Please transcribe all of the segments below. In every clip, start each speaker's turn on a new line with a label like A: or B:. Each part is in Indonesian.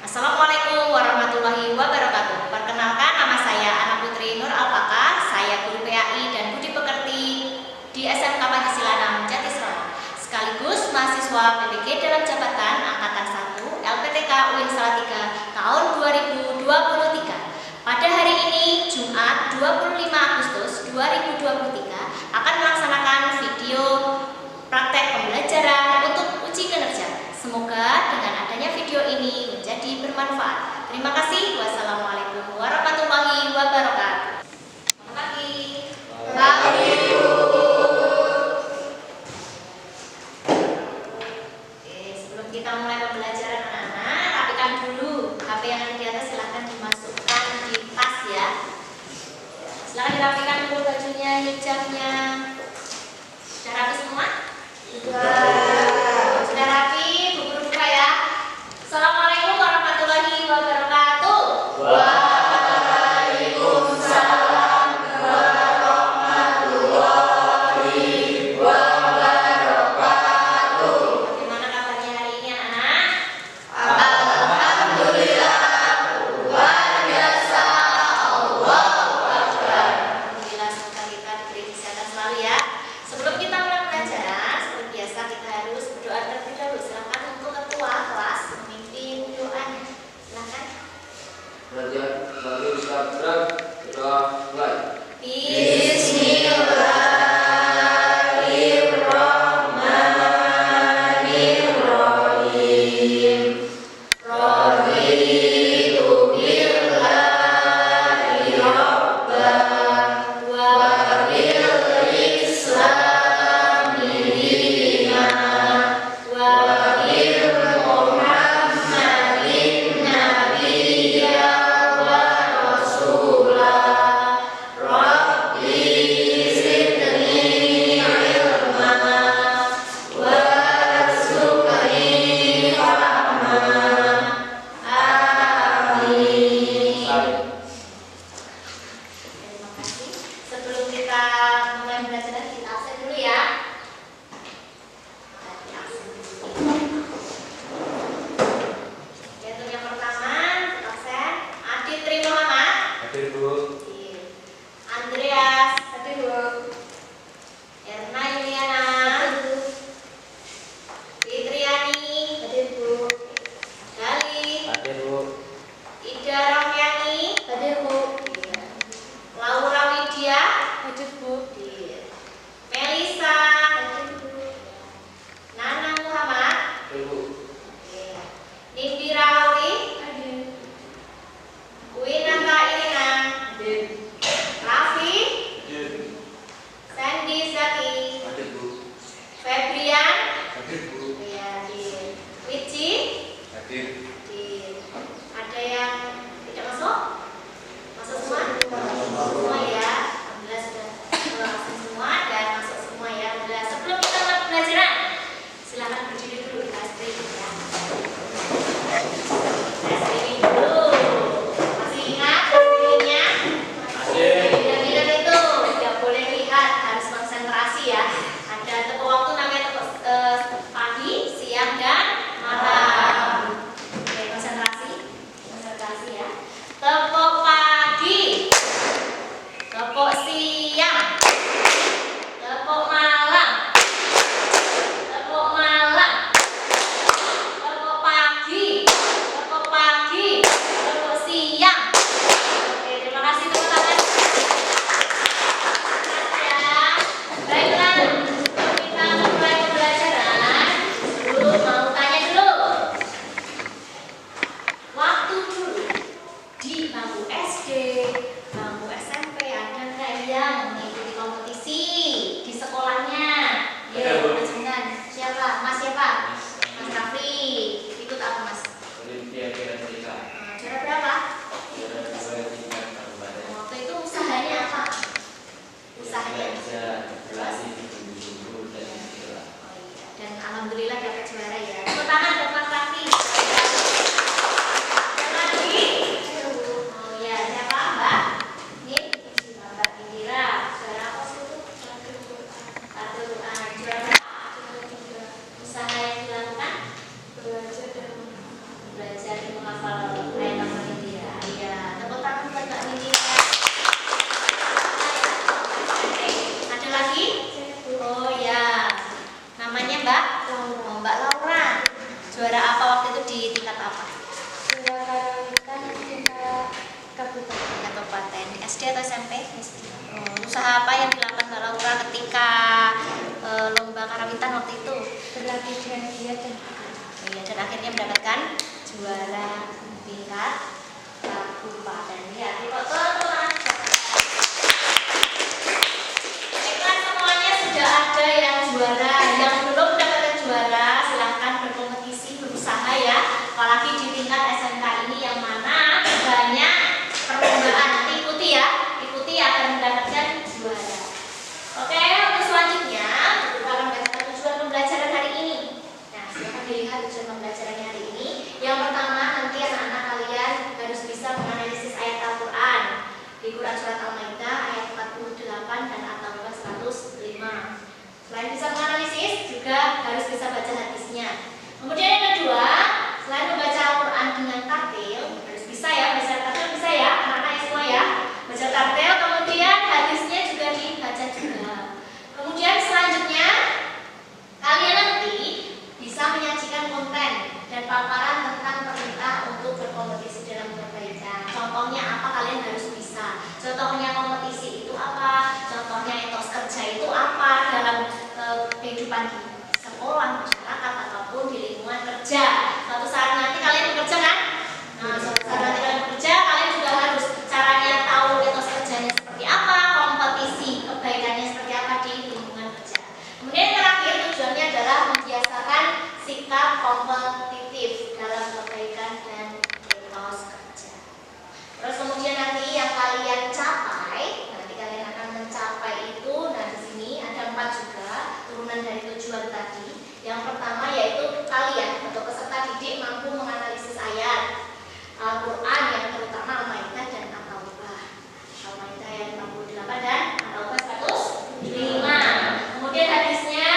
A: Assalamualaikum warahmatullahi wabarakatuh. Perkenalkan, nama saya Ana Putri Nur Alpaka. Saya guru PAI dan Budi Pekerti di SMK Pancasila 6 Jatisraya. Sekaligus mahasiswa PPG dalam jabatan Angkatan 1 LPTK UIN Salatiga tahun 2023. Pada hari ini, Jumat 25 Agustus 2023, akan melaksanakan video praktek pembelajaran untuk uji kinerja. Semoga dengan adanya video ini menjadi bermanfaat. Terima kasih. Wassalamualaikum warahmatullahi wabarakatuh. Selamat pagi. Oke, sebelum kita mulai pembelajaran anak-anak, rapikan dulu HP yang ada di atas, silahkan dimasukkan di tas ya. Silahkan dirapikan dulu bajunya, hijabnya. Sudah rapi semua? Sudah rapi? Assalamualaikum warahmatullahi wabarakatuh.
B: Waalaikumsalam warahmatullahi wabarakatuh.
A: Bagaimana kabarnya hari ini anak-anak?
B: Alhamdulillah, luar biasa. Allahu Akbar.
A: Alhamdulillah, semoga kita diberi kesehatan selalu ya. Sebelum kita mulai pelajaran, seperti biasa kita harus berdoa terlebih dahulu. Silakan untuk ketua kelas memimpin doanya. Silakan.
B: Bagi Ustaz Bram, berdoa mulai. Bismillahirrahmanirrahim. Raditu billahi rabban wa bil islami dinan wa bil Muhammadin nabiyya wa rasulah. Rabbi zidni ilma warzuqni fahma. Amin.
A: Terima kasih. Sebelum kita mulai pelajaran, kita absen dulu ya. Kita absen dulu. Oke, untuk yang pertama, absen Adit Tri Muhammad.
B: Hadir, Bu.
A: Andreas. Hadir, Bu. Erna Yuliana. Fitriani. Hadir, Bu. Gali.
B: Hadir, Bu.
A: Ida Ramyani. Hadir, Bu. Laura Widya. Hadir, Bu. Melisa. Hadir, Bu. Nana Muhammad.
B: Hadir, Bu.
A: Nindira Auri. Hadir. Winata Irina. Hadir. Raffi.
B: Hadir.
A: Sandy Zaki.
B: Hadir, Bu.
A: Febrian.
B: Hadir, Bu.
A: Ya, hadir. Wici.
B: Hadir.
A: Hadir. Ada yang tidak masuk? Masuk semua? Semua ya. Alhamdulillah sudah. lagi? Oh ya, namanya Mbak? Oh, Mbak Laura. Juara apa waktu itu di tingkat apa?
C: Juara karawitan tingkat
A: Kabupaten. SD atau SMP? SD. Oh, usaha apa yang dilakukan Mbak Laura ketika lomba karawitan waktu itu?
C: berlatih dengan giat dan
A: Oh, iya, dan akhirnya mendapatkan juara tingkat kabupaten. Ya, tepuk tangan. Baiklah, semuanya sudah ada yang juara. Yang belum mendapatkan juara, silahkan berkompetisi, berusaha ya. Apalagi di tingkat SMK ini yang mana banyak perlombaan. Nanti ikuti ya, ikuti agar mendapatkan juara. Oke, untuk selanjutnya kita akan membaca tujuan pembelajaran hari ini. Nah, silahkan dilihat tujuan pembelajaran hari ini. Yang pertama, nanti anak-anak kalian harus bisa menganalisis ayat Al-Quran di Quran Surat Al-Maidah ayat 48 dan At-Taubah 105. Selain bisa menganalisis, juga harus bisa baca hadisnya. Kemudian yang kedua, selain membaca Al-Quran dengan tartil, harus bisa ya, baca tartil bisa ya, anak-anak semua ya. Baca tartil, kemudian hadisnya juga dibaca juga. Kemudian selanjutnya, kalian nanti bisa menyajikan konten dan paparan tentang perintah untuk berkompetisi dalam kebaikan. Contohnya apa kalian harus bisa. Contohnya kompetisi itu apa, contohnya etos kerja itu apa dalam kehidupan di sekolah, masyarakat, ataupun di lingkungan kerja. Suatu saat nanti kalian bekerja kan? Nah, suatu saat nanti kalian bekerja, kalian juga harus caranya tahu etos kerjanya seperti apa, kompetisi kebaikannya seperti apa di lingkungan kerja. Kemudian yang terakhir tujuannya adalah membiasakan sikap kompetitif dalam kebaikan dan etos kerja. Terus kemudian nanti yang kalian capai, nanti kalian akan mencapai itu. Nah, di sini ada 4 juga turunan dari tujuan tadi. Yang pertama yaitu kalian atau peserta didik mampu menganalisis ayat Al-Quran yang terutama Al-Maidah dan At-Taubah. Al-Maidah ayat 58 dan At-Taubah 105. Kemudian hadisnya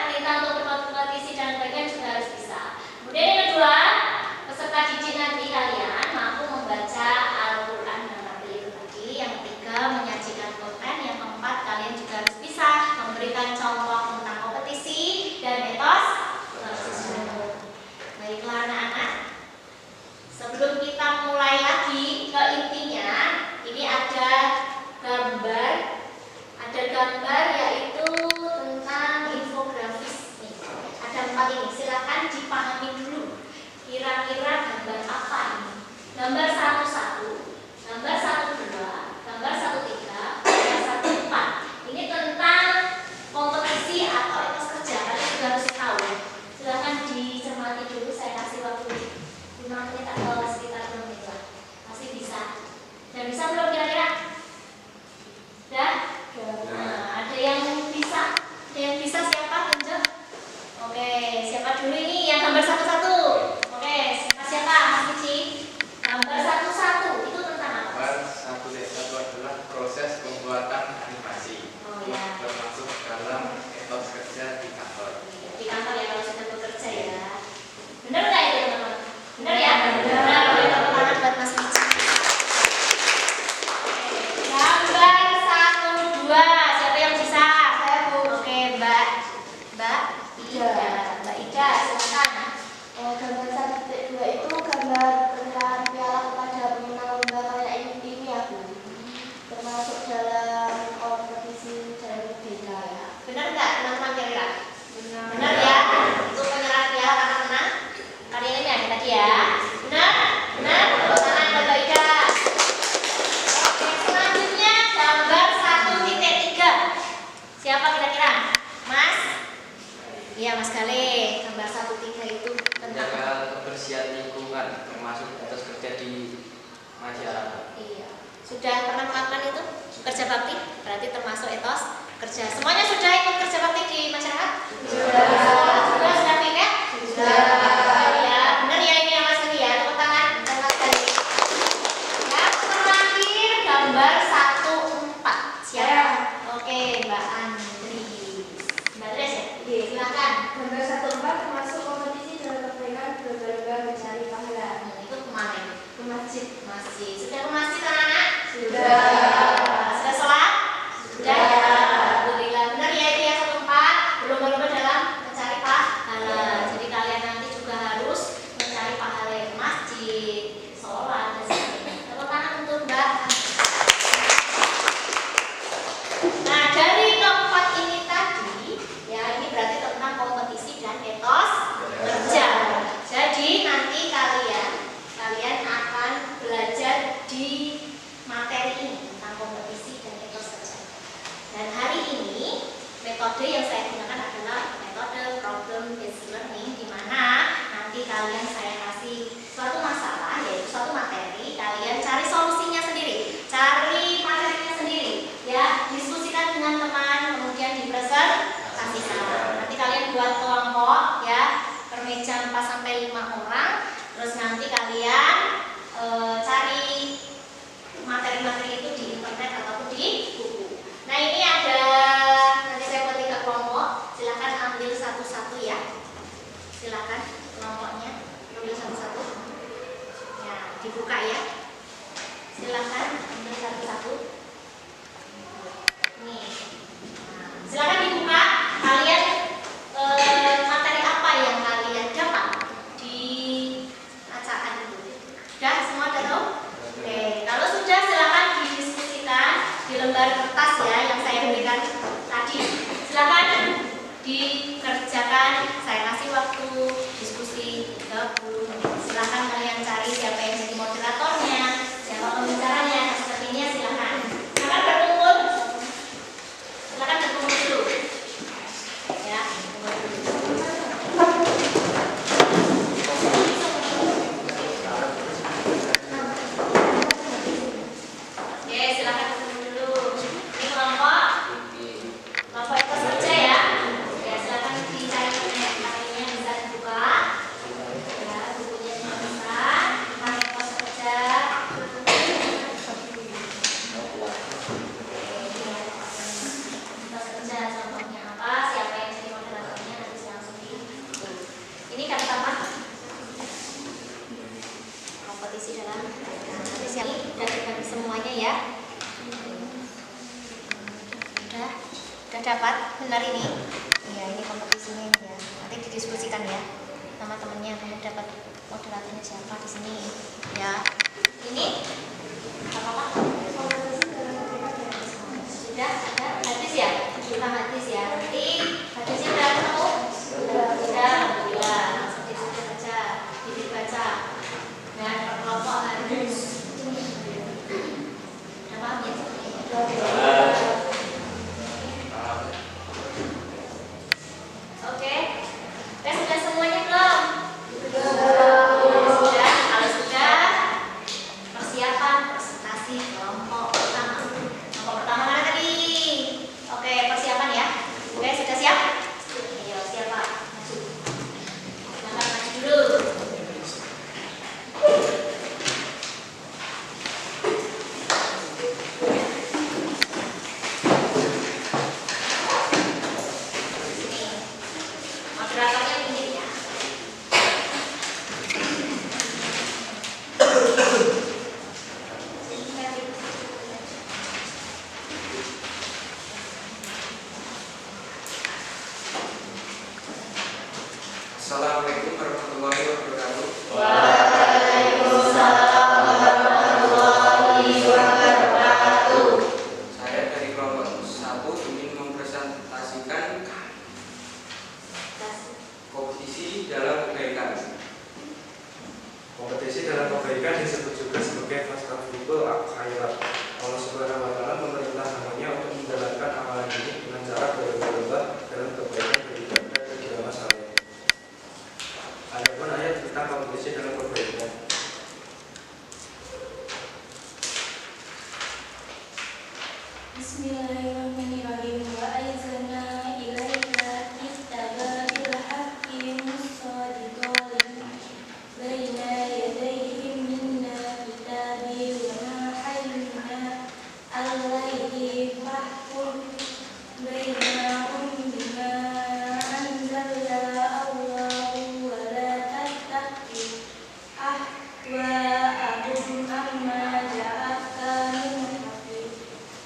A: perintah untuk berkompetisi dan bagian juga harus bisa. Kemudian yang kedua, peserta didik nanti kalian mampu membaca Al-Quran dan tartil itu tadi. Yang ketiga, menyajikan konten. Yang keempat, kalian juga harus bisa memberikan contoh tentang kompetisi dan etos kerja. Baiklah anak-anak, sebelum kita mulai lagi ke intinya, ini ada gambar yaitu tentang infografis nih. Ada 4 ini, silakan dipahami dulu. Kira-kira gambar apa ini? Gambar 11, gambar 12, gambar 13, gambar 14. Ini tentang kompetisi atau etos kerja. Kalian juga harus tahu. Silakan dicermati dulu. Saya kasih waktu 5 menit atau sekitar 2 menit lah. Masih bisa. Dan bisa belum kira-kira? Sudah? Nah, ada yang bisa? Ada yang bisa siapa? Tunjuk. Oke, siapa dulu ini yang gambar 11? Oke, siapa? Mas Mici. Gambar 11 itu tentang apa?
B: Gambar 1 adalah proses pembuatan animasi.
A: Oh ya.
B: Termasuk dalam etos kerja di kantor.
A: Di kantor ya kalau sudah bekerja ya. Benar nggak itu teman-teman? Benar ya? Benar. Boleh tepuk tangan buat Mas Mici. Gambar 1, 2. Siapa yang bisa?
C: Saya Bu.
A: Oke, Mbak Ida. Mbak Ida, silakan.
C: Gambar 1.2 itu gambar pernyataan piala kepada pemenang lomba karya ini ya Bu. Termasuk dalam kompetisi dalam beda ya.
A: Benar nggak teman-teman kira-kira?
C: Benar.
A: Benar ya? Itu penyerahan piala karena menang karya ini ada tadi ya. Benar? Benar? Tepuk tangan buat Mbak Ida. Oke, selanjutnya gambar 1.3. Siapa kira-kira? Mas? Iya, Mas Gale. Gambar 1.3 itu tentang
D: Menjaga kebersihan lingkungan termasuk etos kerja di masyarakat.
A: iya. Sudah pernah melakukan itu? Kerja bakti? Berarti termasuk etos kerja. Semuanya sudah ikut kerja bakti di masyarakat? Sudah. Sudah piket? Sudah. Ya, benar ya ini ya Mas Gale ya. Tepuk tangan dan Mas Gale. Yang terakhir gambar 1.4. Siapa? Oke, Mbak Andri. Mbak Andri ya?
C: Iya.
A: Silakan.
C: Gambar 1.4 termasuk kompetisi dalam kebaikan berlomba mencari pahala.
A: Itu kemana ini?
C: Ke masjid.
A: Masih. Sudah ke masjid anak-anak?
C: Sudah.
A: Sudah sholat? Sudah ya. Alhamdulillah. metode yang saya gunakan adalah metode problem based learning, di mana nanti kalian saya kasih suatu masalah, yaitu suatu materi, kalian cari solusinya sendiri, cari materinya sendiri, ya, diskusikan dengan teman, kemudian dipresentasikan. Nanti kalian buat kelompok, ya, per meja 4 sampai 5 orang, terus nanti kalian cari materi-materi itu di internet ataupun di buku. Nah, ini ada, nanti saya buat 3 kelompok, silakan ambil satu-satu ya. Silakan kelompoknya ambil satu-satu. Ya, dibuka ya. Silakan ambil satu-satu. Nih. Nah, silakan dibuka. Kalian materi apa yang kalian dapat di acaan itu? Sudah semua udah tahu? Oke, kalau sudah silakan didiskusikan di lembar kertas ya yang saya berikan tadi. Silakan dikerjakan. Saya kasih waktu diskusi 30 menit. Silakan kalian cari siapa yang jadi moderatornya, siapa pembicaranya, sepertinya silakan. Silakan berkumpul. Silakan berkumpul dulu. Ya, berkumpul dulu. Oke, silakan berkumpul dulu. Ini kelompok itu saja ya. Ya, silakan dicari materinya bisa dibuka. Ya, bukunya juga bisa. Pakai pos saja. Pos saja contohnya apa? Siapa yang jadi moderatornya nanti saya langsung di. Ini kata apa? Kompetisi dalam nanti siapa udah dibagi semuanya ya. Udah dapat benar ini? Iya, ini kompetisinya ini ya. Nanti didiskusikan ya sama temennya. Kamu dapat moderatornya siapa di sini? Ya. Ini apa? Sudah ada hadis ya? Kita hadis ya. Nanti hadisnya udah ketemu? Sudah. Alhamdulillah. Langsung diskusi saja. Dibaca. Dan kelompok harus. Udah paham ya? Oke, sudah semuanya belum? Sudah. Kalau sudah, persiapan presentasi kelompok pertama. Kelompok pertama mana tadi? Oke, persiapan ya. Oke, sudah siap? Ayo, siap Pak. Maju. Silakan maju dulu. Moderatornya pinggir ya.
B: Assalamualaikum warahmatullahi wabarakatuh.
A: Waalaikumsalam warahmatullahi wabarakatuh.
B: Saya dari kelompok 1 ingin mempresentasikan kompetisi dalam kebaikan.
E: Kompetisi dalam kebaikan disebut juga sebagai fastabikul khairat. Allah Subhanahu wa taala memerintah hambanya untuk menjalankan amalan ini dengan cara berlomba-lomba dalam kebaikan beribadah dan beramal saleh. Adapun ayat tentang kompetisi dalam kebaikan.
C: Bismillahirrahmanirrahim. Wa aizana ilaika kitabal haqqi musaddiqan baina yadayhi minna kitabi wa ma hayyuna alaihi fahkum bainahum bima anzala Allahu wa la tattabi ahwa'ahum amma ja'aka min haqqi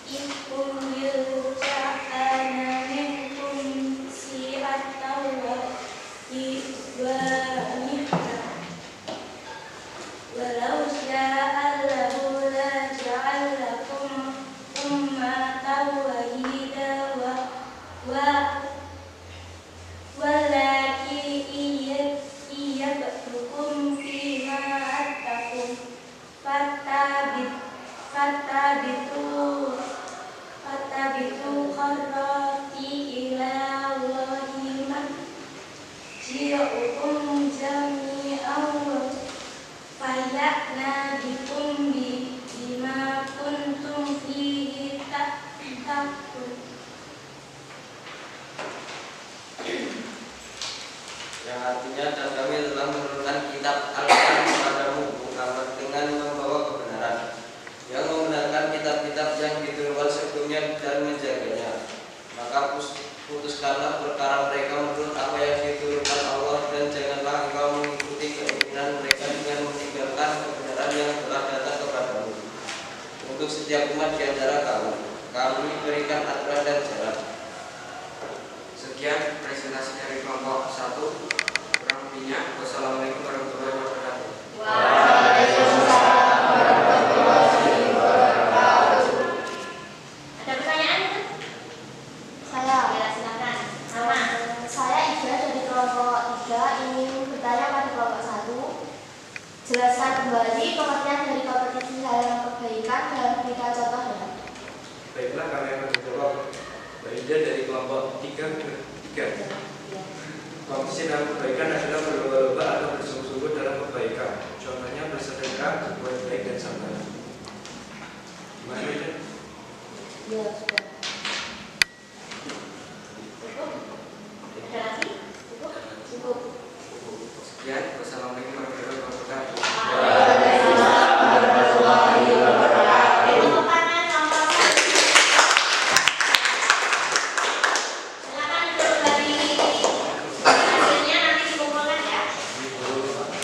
C: ikum bil ta'ana minkum si'atan wa iwanihna walau sya'allahu la ja'alakum ummatan wahida walaki iyabtukum fima attakum fatabitu kharati ila
D: yang artinya dan kami telah menurunkan kitab Al-Quran kepadamu Muhammad dengan membawa kebenaran, yang membenarkan kitab-kitab yang diturunkan sebelumnya dan menjaganya. Maka putuskanlah perkara mereka menurut apa yang diturunkan Allah, dan janganlah engkau mengikuti keinginan mereka dengan meninggalkan kebenaran yang telah datang kepadamu. Untuk setiap umat di antara kamu, kami berikan aturan dan jalan.
F: Sekian presentasi dari kelompok 1. Kurang lebihnya, wassalamualaikum warahmatullahi wabarakatuh.
C: Waalaikumsalam warahmatullahi wabarakatuh.
A: Ada pertanyaan?
C: Saya
A: Ya, silakan. Sama.
C: Saya Ida dari kelompok 3 ingin bertanya pada kelompok 1. Jelaskan kembali pengertian dari kompetisi hal kebaikan dan berikan contohnya.
E: Baiklah, kami akan menjawab. Mbak Ida dari kelompok 3. Kompetisi dalam kebaikan adalah berlomba-lomba atau bersungguh-sungguh dalam kebaikan. Contohnya bersedekah, berbuat baik, dan sabar. Gimana Ida?
C: Ya, sudah.
A: Cukup? Ada lagi? Cukup?
C: Cukup.
F: Sekian, wassalamualaikum warahmatullahi wabarakatuh.
C: Waalaikumsalam warahmatullahi wabarakatuh.
A: Tepuk tangan nomor 1. Silakan duduk dari hasilnya nanti dikumpulkan ya.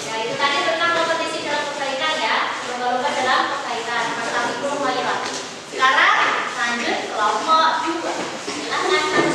A: Ya, itu tadi tentang kompetisi dalam kebaikan ya, lomba-lomba dalam kebaikan. Fastabiqul khairat. Sekarang lanjut kelompok 2. Silakan lanjut.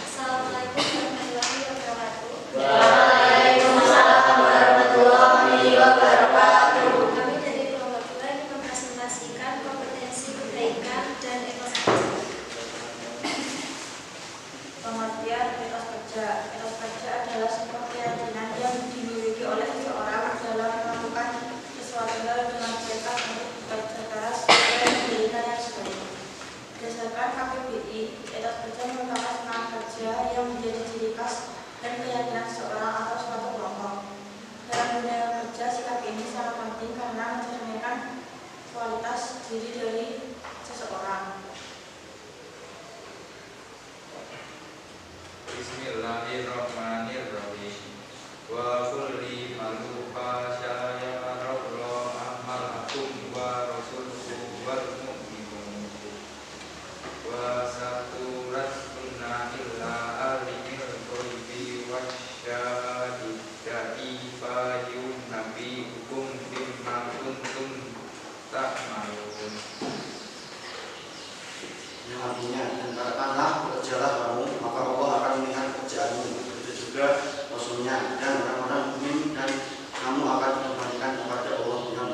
C: Assalamualaikum warahmatullahi wabarakatuh. Waalaikumsalam warahmatullahi wabarakatuh. Kami dari kelompok 2 ingin mempresentasikan kompetensi kebaikan dan etos kerja. Pengertian etos kerja. Etos kerja adalah sebuah keyakinan yang dimiliki oleh seseorang dalam melakukan sesuatu hal dengan tekad untuk bekerja keras dan memberikan yang terbaik. Berdasarkan KPBI, etos kerja merupakan semangat kerja yang menjadi ciri khas dan keyakinan seseorang atau suatu kelompok. Dalam dunia kerja, sikap ini sangat penting karena mencerminkan kualitas diri dari seseorang.
B: Bismillahirrahmanirrahim. Wa kulli malufa syaya rabro amalakum wa rasuluhu wal mu'minun wa saturat kunna illa alimil qulbi wa syahidai fayun nabi hukum bimma kuntum ta'malun.
G: Yang artinya, dan katakanlah bekerjalah kamu, maka Allah akan melihat pekerjaanmu. Begitu juga Rasulnya dan orang-orang mukmin, dan kamu akan dikembalikan kepada Allah yang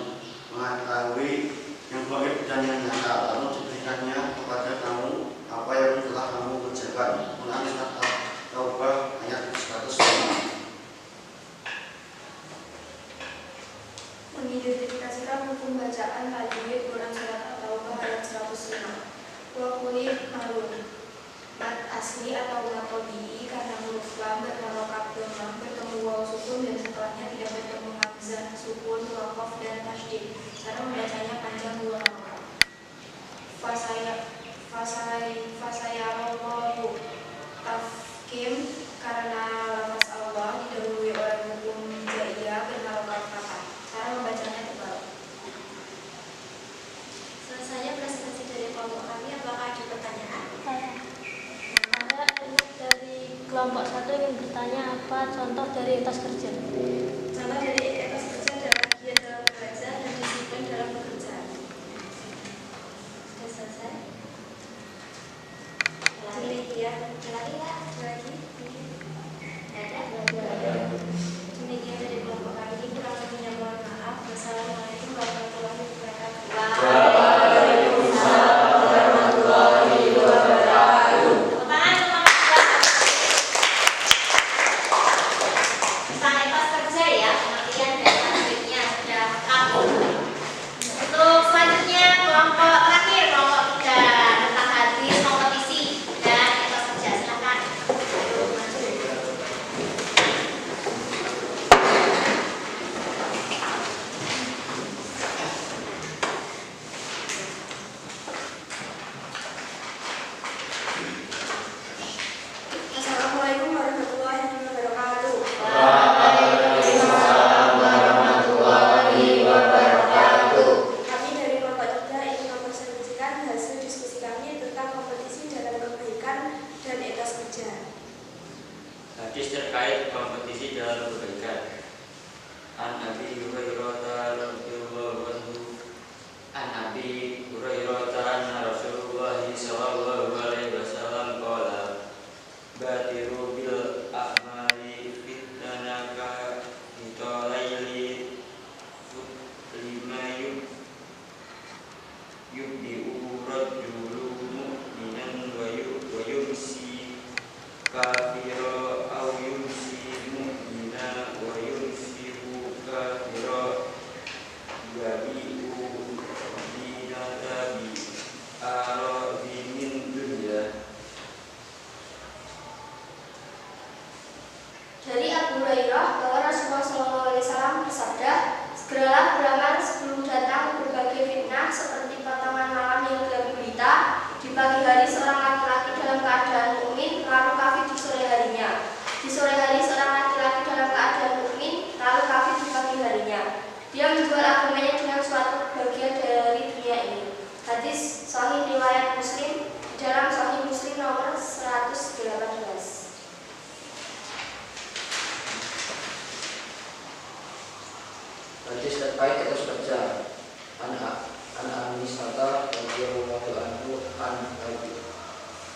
G: mengetahui yang gaib dan yang nyata, lalu diberikannya kepada kamu apa yang telah kamu kerjakan. Quran surat At-Taubah ayat 105.
C: Mengidentifikasikan hukum bacaan tajwid Quran surat At-Taubah ayat 105. Wa kulli marun. Mat asli atau mat tabii karena huruf lam berharokat dhammah bertemu waw sukun dan setelahnya tidak bertemu hamzah sukun, waqaf dan tasydid. Cara membacanya panjang dua harokat. Fasayarallahu tafkim karena lafaz Allah didahului oleh hukum jaiyah berharokat fathah. Cara membacanya tebal. Selesai presentasi dari kelompok kami, apakah ada pertanyaan?
H: Saya dari kelompok 1 ingin bertanya apa contoh dari etos kerja.
C: Contoh dari etos kerja adalah giat dalam belajar dan disiplin dalam bekerja. Sudah selesai? Demikian. Lagi ya? Lagi? Ada? Demikian dari kelompok kami. Kurang lebihnya mohon maaf. Wassalamualaikum warahmatullahi wabarakatuh.
A: Waalaikumsalam
C: warahmatullahi wabarakatuh.
A: Tepuk tangan nomor 3. Tentang etos kerja ya, pengertian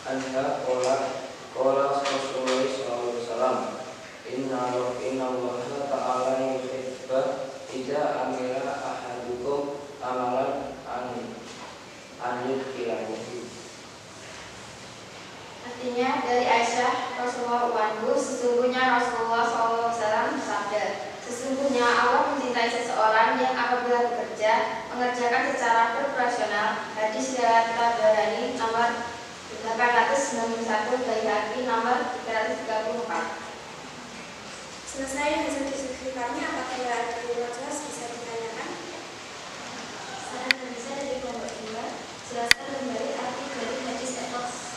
D: anha qala Rasulullah sallallahu alaihi wasallam inna Allah ta'ala yuhibbu idza amila ahadukum amalan an yudkhilahu.
C: Artinya dari Aisyah Rasulullah anhu, sesungguhnya Rasulullah SAW bersabda, sesungguhnya Allah mencintai seseorang yang apabila bekerja mengerjakan secara proporsional. Hadis riwayat Tabarani nomor 891, Baihaqi nomor 334.
I: Selesai hasil diskusi kami, apakah ada yang jelas bisa ditanyakan?
H: Saran dan bisa dari kelompok 2. Jelaskan kembali arti dari hadis etos.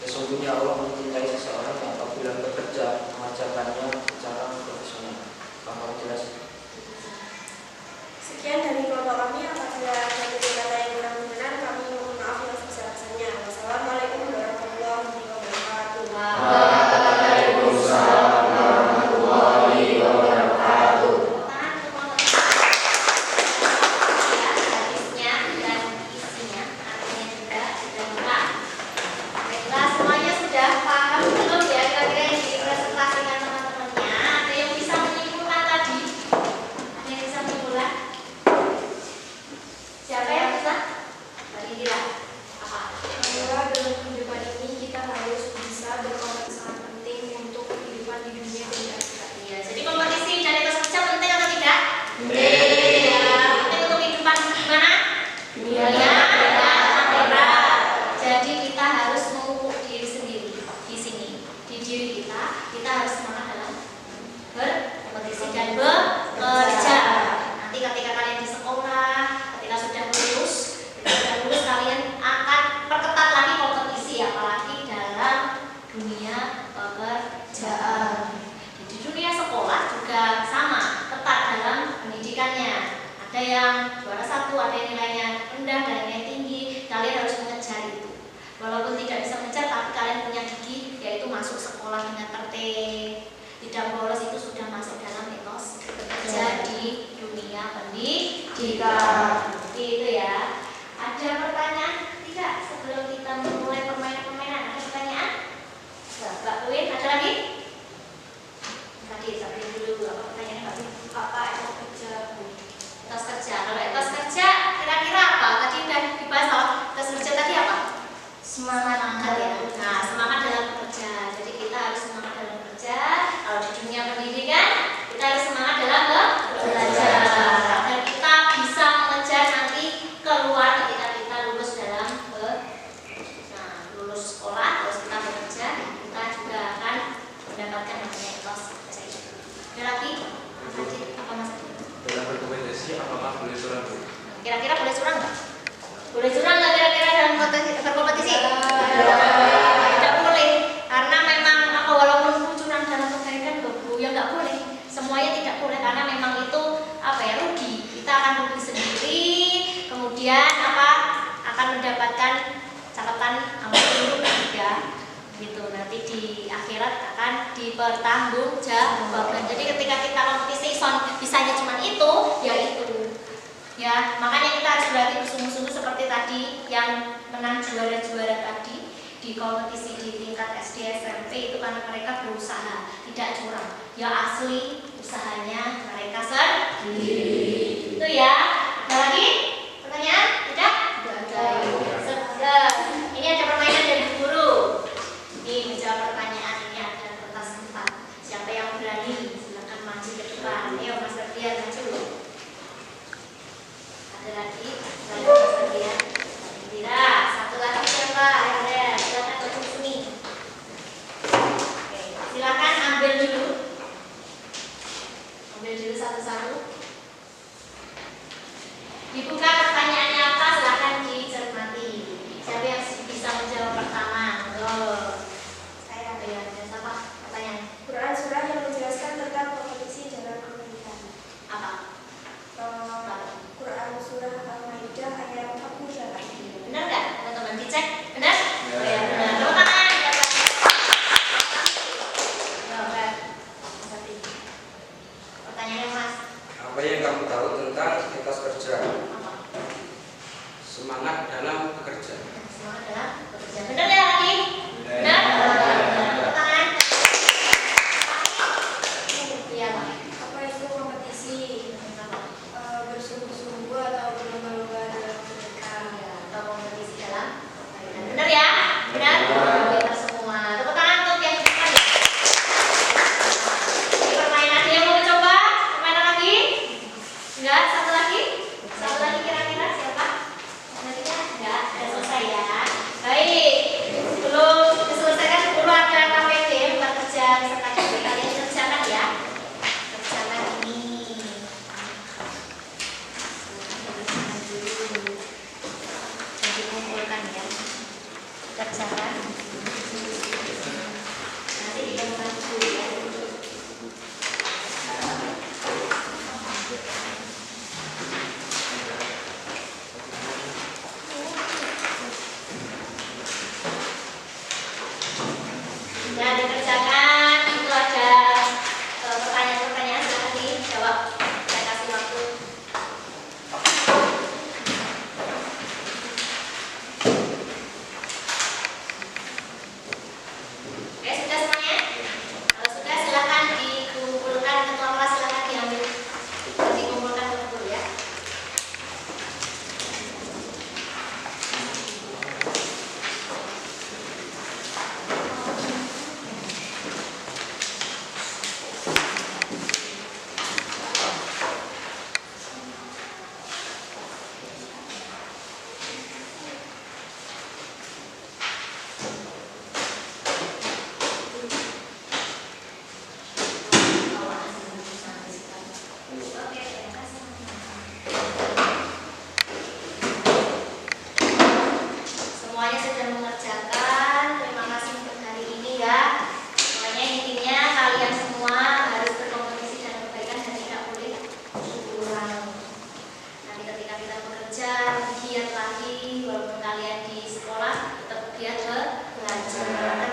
D: Sesungguhnya Allah mencintai seseorang yang apabila bekerja mengerjakannya secara profesional. Apakah jelas?
I: Sekian dari kelompok kami, apabila ada kata yang kurang benar, kami mohon maaf yang sebesar-besarnya. Wassalamualaikum warahmatullahi wabarakatuh.
A: Waalaikumsalam warahmatullahi wabarakatuh. Hadisnya dan isinya, artinya juga sudah lengkap. Baiklah, semuanya sudah paham belum ya kira-kira yang dipresentasikan teman-temannya? Ada yang bisa menyimpulkan tadi? Ada yang bisa menyimpulkan? Siapa yang bisa? Mbak Indira. Apa?
I: Bahwa dalam kehidupan ini kita harus bisa berkompetisi sangat penting untuk kehidupan di dunia dan di akhirat.
A: Iya, jadi kompetisi dan etos kerja penting atau tidak? Penting. Ya, penting untuk kehidupan gimana? Dunia dan akhirat. Jadi kita harus memupuk diri sendiri di sini, di diri kita harus semangat dalam berkompetisi dan bekerja. Nanti ketika kalian di sekolah, ketika sudah lulus kalian akan perketat lagi kompetisi, apalagi dalam dunia pekerjaan. Di dunia sekolah juga sama, ketat dalam pendidikannya. Ada yang juara 1, ada yang nilainya rendah, ada yang nilai tinggi. Kalian harus mengejar itu. Walaupun tidak bisa mengejar, tapi kalian punya gigi, yaitu masuk sekolah dengan tertib. Tidak bolos, itu sudah masuk dalam etos bekerja di dunia pendidikan. Seperti itu ya. Ada pertanyaan tidak sebelum kita memulai permainan-permainan? Ada pertanyaan? Mbak Win, ada lagi? Tadi sampai dulu apa pertanyaannya Mbak Win?
C: Apa etos kerja, Bu?
A: Etos kerja. Kalau etos kerja kira-kira apa? Tadi udah dibahas loh. Etos kerja tadi apa? Semangat ya. Nah, semangat dalam bekerja. Jadi kita harus semangat dalam bekerja. Kalau di dunia pendidikan kita harus semangat dalam belajar. Agar kita bisa mengejar nanti keluar ketika kita lulus dalam lulus sekolah, terus kita bekerja, kita juga akan mendapatkan namanya etos kerja. Ada lagi? Mas Adit, apa Mas Adit?
E: Dalam berkompetisi apakah boleh curang?
A: Kira-kira boleh curang nggak? Boleh curang nggak kira-kira dalam berkompetisi? Tidak boleh, karena memang walaupun curang dalam kebaikan ya nggak boleh. Semuanya tidak boleh karena memang itu rugi. Kita akan rugi sendiri, kemudian akan mendapatkan catatan amal buruk juga. Gitu, nanti di akhirat akan dipertanggungjawabkan. Jadi ketika kita kompetisi bisanya cuma itu, ya itu. Ya, makanya kita harus berarti bersungguh-sungguh seperti tadi yang menang juara-juara tadi di kompetisi di tingkat SD SMP itu karena mereka berusaha, tidak curang. Ya asli usahanya mereka sendiri. Itu ya. Ada lagi? Pertanyaan? Tidak? Sudah. Ini ada permainan dari guru. Ini menjawab pertanyaan ini ada kertas 4. Siapa yang berani? Silakan maju ke depan. Ayo Mas Ferdian maju. Ada lagi? Mas Ferdian. Tidak. Satu lagi siapa? Ada. Silakan ke sini. Oke. Silakan ambil dulu. Ambil dulu satu-satu. Dibuka pertanyaannya apa? Silakan dicermati. Siapa yang bisa menjawab pertama? Saya ada yang siapa? Pertanyaan.
I: Quran surah yang menjelaskan tentang kompetisi dalam pendidikan.
A: Apa?
I: Quran surah Al-Maidah ayat 48.
A: Benar nggak? Teman-teman dicek. Benar? Ya, benar. Tepuk tangan. Pertanyaannya Mas.
F: Apa yang kamu tahu tentang etos kerja?
A: Apa?
F: Semangat dalam bekerja.
A: bersemangat dalam bekerja. Benar ya lagi? Benar? Tepuk tangan. Iya, Pak.
C: Apa itu kompetisi? Bersungguh-sungguh atau berlomba-lomba dalam kegiatan?
A: Atau kompetisi dalam permainan. Benar ya? Benar? Benar semua. Tepuk tangan untuk yang cepat ya. Ini permainan yang mau coba? Permainan lagi? Enggak? Satu lagi? Satu lagi kira-kira siapa? Selanjutnya enggak? Sudah selesai ya. Baik. Sebelum diselesaikan dulu ada KPD buat kerja peserta didik. Kalian kerjakan ya. Kerjakan ini. Dan dikumpulkan ya. Kerjakan. Nanti dikumpulkan dulu ya. Ya, dikerjakan. Itu ada pertanyaan-pertanyaan, silahkan dijawab. Saya kasih waktu. Oke, sudah semuanya? Kalau sudah, silahkan dikumpulkan. Ketua kelas silahkan diambil. Dikumpulkan ke guru ya. Semuanya sudah mengerjakan. Terima kasih untuk hari ini ya. Pokoknya intinya kalian semua harus berkompetisi dan perbaikan dan tidak boleh curang. Nanti ketika kita bekerja, giat lagi. Walaupun kalian di sekolah, tetap giat belajar.